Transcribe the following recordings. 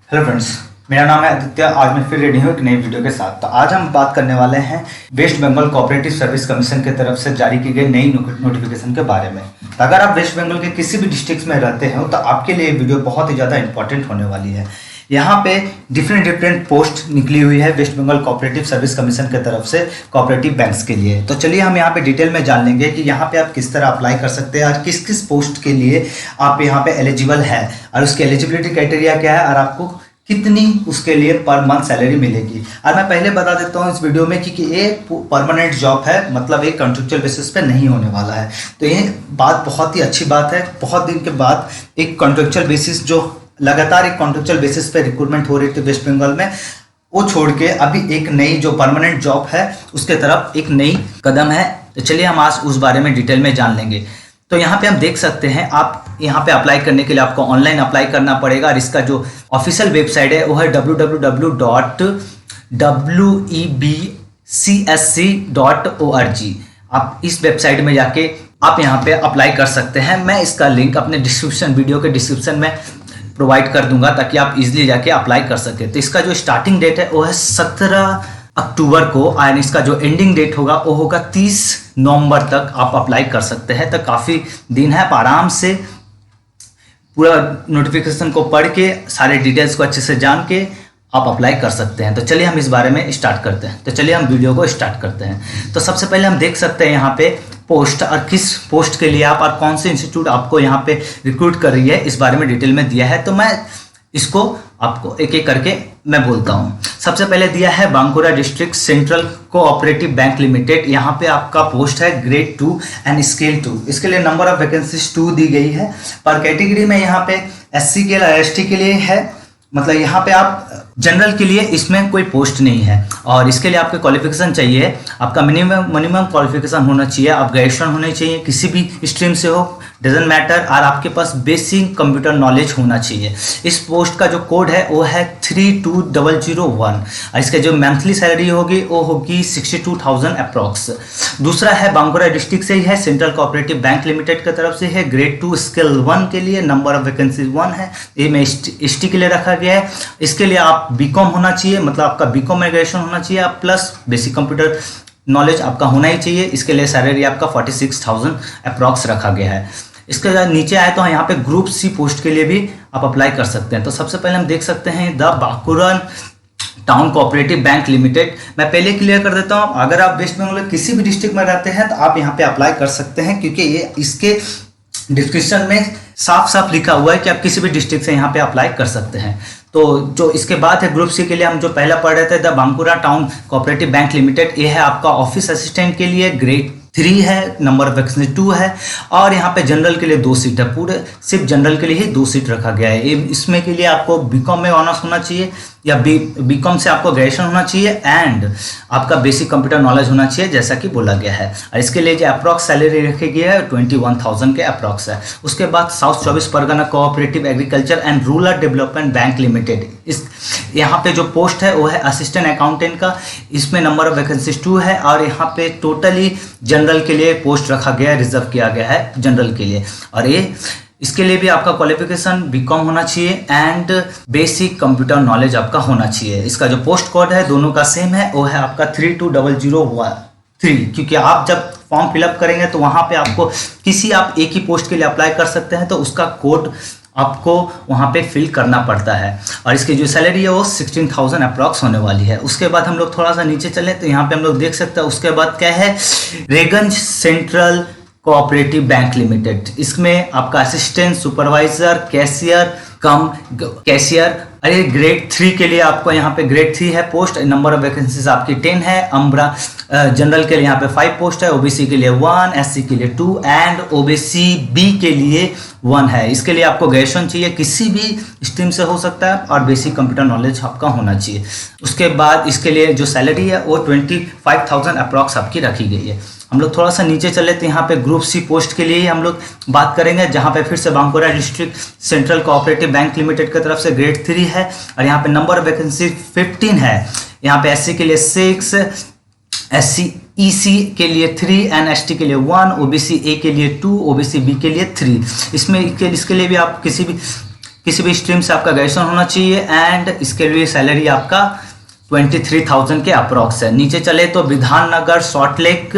Hello friends, मेरा नाम है आदित्य। आज मैं फिर रेडी हूँ एक नई वीडियो के साथ। तो आज हम बात करने वाले हैं West Bengal cooperative service commission की तरफ से जारी की गई नई नोटिफिकेशन के बारे में। तो अगर आप वेस्ट बंगाल के किसी भी डिस्ट्रिक्ट में रहते हो तो आपके लिए वीडियो बहुत ही ज़्यादा इंपॉर्टेंट होने वाली है। यहाँ पे डिफरेंट पोस्ट निकली हुई है West Bengal cooperative service commission की तरफ से कोऑपरेटिव बैंक्स के लिए। तो चलिए हम यहाँ पे डिटेल में जान लेंगे कि यहाँ पे आप किस तरह अप्लाई कर सकते हैं और किस किस पोस्ट के लिए आप यहाँ पे एलिजिबल है और उसकी एलिजिबिलिटी क्राइटेरिया क्या है और आपको कितनी उसके लिए पर मंथ सैलरी मिलेगी। और मैं पहले बता देता हूँ इस वीडियो में कि ये परमानेंट जॉब है, मतलब एक कॉन्ट्रेक्चुअल बेसिस पे नहीं होने वाला है। तो ये बात बहुत ही अच्छी बात है। बहुत दिन के बाद एक कॉन्ट्रेक्चुअल बेसिस, जो लगातार एक कॉन्ट्रेक्चुअल बेसिस पे रिक्रूटमेंट हो रही थी वेस्ट बंगाल में, वो छोड़ के अभी एक नई जो परमानेंट जॉब है उसके तरफ एक नई कदम है। तो चलिए हम आज उस बारे में डिटेल में जान लेंगे। तो यहाँ पे हम देख सकते हैं, आप यहाँ पे अप्लाई करने के लिए आपको ऑनलाइन अप्लाई करना पड़ेगा और इसका जो ऑफिशियल वेबसाइट है वो है www.webcsc.org। आप इस वेबसाइट में जाके आप यहाँ पे अप्लाई कर सकते हैं। मैं इसका लिंक अपने वीडियो के डिस्क्रिप्शन में प्रोवाइड कर दूंगा ताकि आप इजीली जाके अप्लाई कर सके। तो इसका जो स्टार्टिंग डेट है वो है 17 अक्टूबर को और इसका जो एंडिंग डेट होगा वो होगा 30 नवंबर तक आप अप्लाई कर सकते हैं। तो काफ़ी दिन है, आप आराम से पूरा नोटिफिकेशन को पढ़ के सारे डिटेल्स को अच्छे से जान के आप अप्लाई कर सकते हैं। तो चलिए हम इस बारे में स्टार्ट करते हैं। तो चलिए हम वीडियो को स्टार्ट करते हैं। तो सबसे पहले हम देख सकते हैं यहाँ पे पोस्ट और किस पोस्ट के लिए आप और कौन से इंस्टीट्यूट आपको यहाँ पे रिक्रूट कर रही है इस बारे में डिटेल में दिया है। तो मैं इसको आपको एक एक करके मैं बोलता हूँ। सबसे पहले दिया है Bankura district central cooperative bank limited. यहाँ पे आपका पोस्ट है ग्रेड 2 एंड स्केल 2। इसके लिए नंबर ऑफ वैकेंसीज 2 दी गई है। पर कैटेगरी में यहाँ पे SC के लिए ST के लिए है, मतलब यहाँ पे आप जनरल के लिए इसमें कोई पोस्ट नहीं है। और इसके लिए आपके क्वालिफिकेशन चाहिए, आपका मिनिमम क्वालिफिकेशन होना चाहिए। आप ग्रेजुएशन होने चाहिए, किसी भी स्ट्रीम से हो, डजेंट मैटर। और आपके पास बेसिक कंप्यूटर नॉलेज होना चाहिए। इस पोस्ट का जो कोड है वो है 32001 और इसके जो मंथली सैलरी होगी वो होगी 62,000 अप्रॉक्स। दूसरा है बांकुरा डिस्ट्रिक्ट से ही है, सेंट्रल कोऑपरेटिव बैंक लिमिटेड की तरफ से है, ग्रेड 2 स्केल 1 के लिए नंबर ऑफ वैकेंसीज 1 है। ये में ST के लिए रखा गया है। इसके लिए आप बीकॉम होना चाहिए, मतलब आपका बीकॉम में ग्रेजुएशन होना चाहिए, आप प्लस बेसिक कंप्यूटर नॉलेज आपका होना ही चाहिए। इसके लिए सैलरी आपका 46,000 अप्रॉक्स रखा गया है। इसके बाद नीचे आए तो यहाँ पे ग्रुप C पोस्ट के लिए भी आप अप्लाई कर सकते हैं। तो सबसे पहले हम देख सकते हैं the Bankura town cooperative bank limited. मैं पहले क्लियर कर देता हूँ, अगर आप वेस्ट बंगाल के किसी भी डिस्ट्रिक्ट में रहते हैं तो आप यहाँ पे अप्लाई कर सकते हैं, क्योंकि ये इसके डिस्क्रिप्शन में साफ साफ लिखा हुआ है कि आप किसी भी डिस्ट्रिक्ट से यहाँ पे अप्लाई कर सकते हैं। तो जो इसके बाद है ग्रुप C के लिए हम जो पहला पढ़ रहे थे the Bankura town cooperative bank limited, ये है आपका ऑफिस असिस्टेंट के लिए, ग्रेड 3 है, नंबर ऑफ वैकेंसी 2 है। और यहाँ पे जनरल के लिए 2 सीट है, पूरे सिर्फ जनरल के लिए ही 2 सीट रखा गया है। इसमें के लिए आपको बीकॉम में ऑनर्स होना चाहिए या बीकॉम से आपको ग्रेजुएशन होना चाहिए एंड आपका बेसिक कंप्यूटर नॉलेज होना चाहिए, जैसा कि बोला गया है। और इसके लिए जो अप्रॉक्स सैलरी रखी गई है 21,000 के अप्रॉक्स है। उसके बाद south 24 Pargana cooperative agriculture and rural development bank limited, इस यहाँ पे जो पोस्ट है वो है असिस्टेंट अकाउंटेंट का। इसमें नंबर ऑफ वैकेंसीज 2 है और यहाँ पे टोटली जनरल के लिए पोस्ट रखा गया है, रिजर्व किया गया है जनरल के लिए। और ये इसके लिए भी आपका क्वालिफिकेशन बीकॉम होना चाहिए एंड बेसिक कंप्यूटर नॉलेज आपका होना चाहिए। इसका जो पोस्ट कोड है दोनों का सेम है, वो है आपका 32003, क्योंकि आप जब फॉर्म फिलअप करेंगे तो वहाँ पे आपको आप एक ही पोस्ट के लिए अप्लाई कर सकते हैं, तो उसका कोड आपको वहाँ पे फिल करना पड़ता है। और इसकी जो सैलरी है वो 16,000 अप्रॉक्स होने वाली है। उसके बाद हम लोग थोड़ा सा नीचे चले तो यहाँ पे हम लोग देख सकते हैं उसके बाद क्या है, रेगंज सेंट्रल कोऑपरेटिव बैंक लिमिटेड। इसमें आपका असिस्टेंट सुपरवाइजर कैशियर अरे ग्रेड 3 के लिए आपको यहाँ पे ग्रेड 3 है पोस्ट। नंबर ऑफ वैकेंसीज आपकी 10 है। जनरल के लिए यहाँ पे 5 पोस्ट है, OBC के लिए 1, SC के लिए 2 एंड OBC B के लिए 1 है। इसके लिए आपको ग्रेजुएशन चाहिए, किसी भी स्ट्रीम से हो सकता है, और बेसिक कंप्यूटर नॉलेज आपका होना चाहिए। उसके बाद इसके लिए जो सैलरी है वो 25,000 अप्रॉक्स आपकी रखी गई है। हम लोग थोड़ा सा नीचे चले तो यहाँ पे ग्रुप C पोस्ट के लिए हम लोग बात करेंगे, जहाँ पे फिर से Bankura district central cooperative bank limited की तरफ से ग्रेड 3 है और यहाँ पे नंबर ऑफ वैकेंसी 15 है। यहाँ पे SC के लिए 6, SC EC के लिए 3 एंड ST के लिए 1, OBC A के लिए 2, OBC B के लिए 3। इसमें इसके लिए भी आप किसी भी स्ट्रीम से आपका ग्रेजुएशन होना चाहिए एंड इसके लिए सैलरी आपका 23,000 के अप्रॉक्स है। नीचे चले तो Bidhan Nagar Salt Lake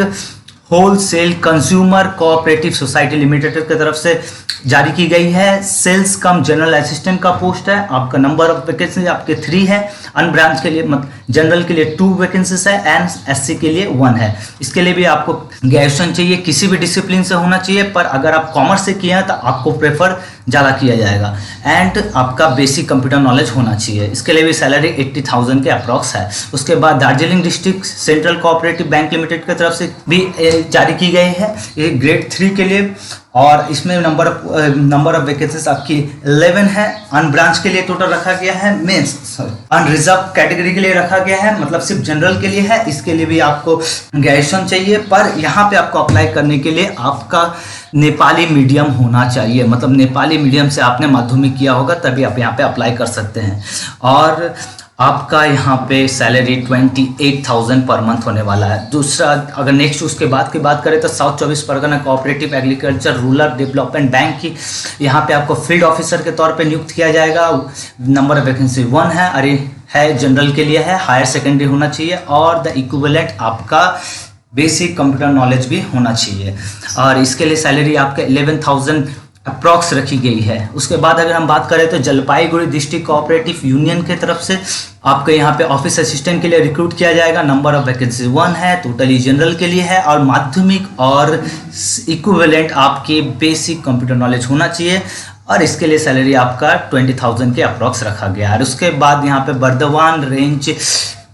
wholesale consumer cooperative society limited की तरफ से जारी की गई है। सेल्स कम जनरल असिस्टेंट का पोस्ट है। आपका नंबर ऑफ वैकेंसी आपके 3 है। अन ब्रांच के लिए जनरल के लिए 2 वैकेंसीज है एंड एससी के लिए 1 है। इसके लिए भी आपको ग्रेजुएशन चाहिए, किसी भी डिसिप्लिन से होना चाहिए, पर अगर आप कॉमर्स से किए हैं तो आपको प्रेफर ज़्यादा किया जाएगा एंड आपका बेसिक कंप्यूटर नॉलेज होना चाहिए। इसके लिए भी सैलरी 80,000 के अप्रॉक्स है। उसके बाद Darjeeling district central cooperative bank limited की तरफ से भी जारी की गई है, ये ग्रेड 3 के लिए, और इसमें नंबर ऑफ वैकेंसीज आपकी 11 है। अन ब्रांच के लिए टोटल रखा गया है, अनरिजर्व कैटेगरी के लिए रखा गया है, मतलब सिर्फ जनरल के लिए है। इसके लिए भी आपको ग्रेजुएशन चाहिए, पर यहाँ पे आपको अप्लाई करने के लिए आपका नेपाली मीडियम होना चाहिए, मतलब नेपाली मीडियम से आपने माध्यमिक किया होगा तभी आप यहाँ पे अप्लाई कर सकते हैं। और आपका यहाँ पे सैलरी 28,000 पर मंथ होने वाला है। दूसरा, अगर नेक्स्ट उसके बाद की बात करें तो south 24 Pargana cooperative agriculture rural development bank की यहाँ पे आपको फील्ड ऑफिसर के तौर पे नियुक्त किया जाएगा। नंबर ऑफ वैकेंसी 1 है, अरे है जनरल के लिए है, हायर सेकेंडरी होना चाहिए और द इक्विवेलेंट आपका बेसिक कंप्यूटर नॉलेज भी होना चाहिए। और इसके लिए सैलरी आपका 11,000 अप्रॉक्स रखी गई है। उसके बाद अगर हम बात करें तो जलपाईगुड़ी डिस्ट्रिक्ट कोऑपरेटिव यूनियन की तरफ से आपको यहाँ पे ऑफिस असिस्टेंट के लिए रिक्रूट किया जाएगा। नंबर ऑफ वैकेंसी 1 है, टोटली जनरल के लिए है और माध्यमिक और इक्विवेलेंट आपके बेसिक कंप्यूटर नॉलेज होना चाहिए और इसके लिए सैलरी आपका 20,000 के अप्रॉक्स रखा गया है। और उसके बाद यहाँ पे Burdwan range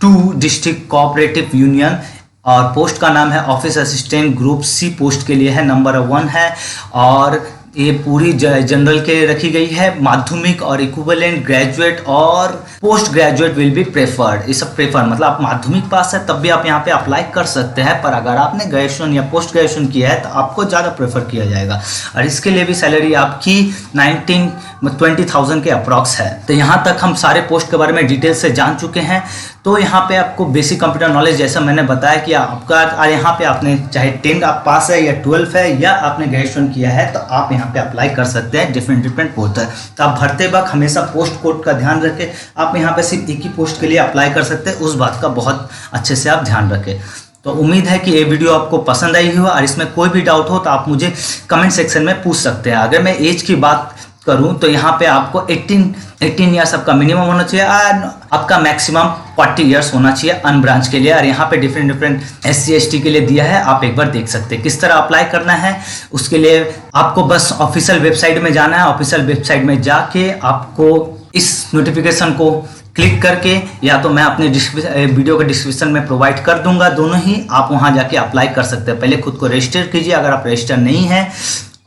2 district cooperative union और पोस्ट का नाम है office assistant group C post के लिए है, नंबर 1 है और ये पूरी जनरल के रखी गई है। माध्यमिक और इक्विवेलेंट ग्रेजुएट और post graduate will be preferred. ये सब प्रेफर मतलब आप माध्यमिक पास है तब भी आप यहाँ पे अप्लाई कर सकते हैं, पर अगर आपने ग्रेजुएशन या पोस्ट ग्रेजुएशन किया है तो आपको ज़्यादा प्रेफर किया जाएगा। और इसके लिए भी सैलरी आपकी 20,000 के अप्रॉक्स है। तो यहाँ तक हम सारे पोस्ट के बारे में डिटेल से जान चुके हैं। तो यहाँ पे आपको बेसिक कंप्यूटर नॉलेज जैसा मैंने बताया कि आपका यहाँ पे आपने चाहे 10 आप पास है या 12 है या आपने ग्रेजुएशन किया है तो आप यहाँ पे अप्लाई कर सकते हैं। डिफरेंट पोस्ट है, तो आप भरते वक्त हमेशा पोस्ट कोड का ध्यान रखें। आप यहाँ पे सिर्फ एक ही पोस्ट के लिए अप्लाई कर सकते हैं, उस बात का बहुत अच्छे से आप ध्यान रखें। तो उम्मीद है कि ये वीडियो आपको पसंद आई हो और इसमें कोई भी डाउट हो तो आप मुझे कमेंट सेक्शन में पूछ सकते हैं। अगर मैं एज की बात करूं तो यहाँ पे आपको 18 ईयर्स आपका मिनिमम होना चाहिए और आपका मैक्सिमम 40 ईयर्स होना चाहिए अन ब्रांच के लिए। और यहाँ पे डिफरेंट SC ST के लिए दिया है, आप एक बार देख सकते हैं। किस तरह अप्लाई करना है उसके लिए आपको बस ऑफिशियल वेबसाइट में जाना है। ऑफिशियल वेबसाइट में जाके आपको इस नोटिफिकेशन को क्लिक करके, या तो मैं अपने वीडियो के डिस्क्रिप्शन में प्रोवाइड कर दूंगा, दोनों ही आप वहां जाके अप्लाई कर सकते हैं। पहले खुद को रजिस्टर कीजिए अगर आप रजिस्टर नहीं है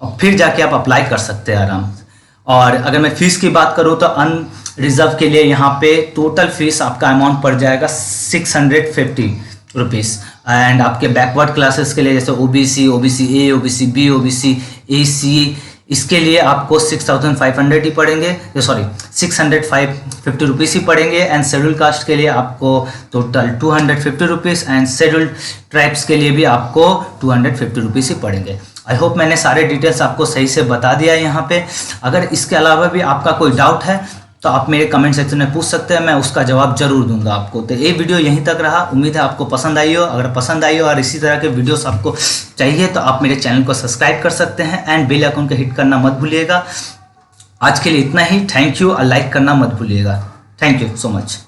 और फिर जाके आप अप्लाई कर सकते हैं आराम से। और अगर मैं फीस की बात करूं तो अनरिजर्व के लिए यहाँ पे टोटल फीस आपका अमाउंट पड़ जाएगा 650 रुपीज़। एंड आपके बैकवर्ड क्लासेस के लिए जैसे OBC A, OBC B, OBC AC, इसके लिए आपको 6,500 ही पड़ेंगे, 650 रुपीज़ ही पड़ेंगे। एंड शेड्यूल कास्ट के लिए आपको total 250 rupees and schedule tribes के लिए भी आपको 250 रुपीज़ ही पड़ेंगे। आई होप मैंने सारे डिटेल्स आपको सही से बता दिया है यहाँ पे। अगर इसके अलावा भी आपका कोई डाउट है तो आप मेरे कमेंट सेक्शन में पूछ सकते हैं, मैं उसका जवाब जरूर दूंगा आपको। तो ये वीडियो यहीं तक रहा, उम्मीद है आपको पसंद आई हो। अगर पसंद आई हो और इसी तरह के वीडियोस आपको चाहिए तो आप मेरे चैनल को सब्सक्राइब कर सकते हैं एंड बेल आइकन को हिट करना मत भूलिएगा। आज के लिए इतना ही, थैंक यू और लाइक करना मत भूलिएगा। Thank you so much.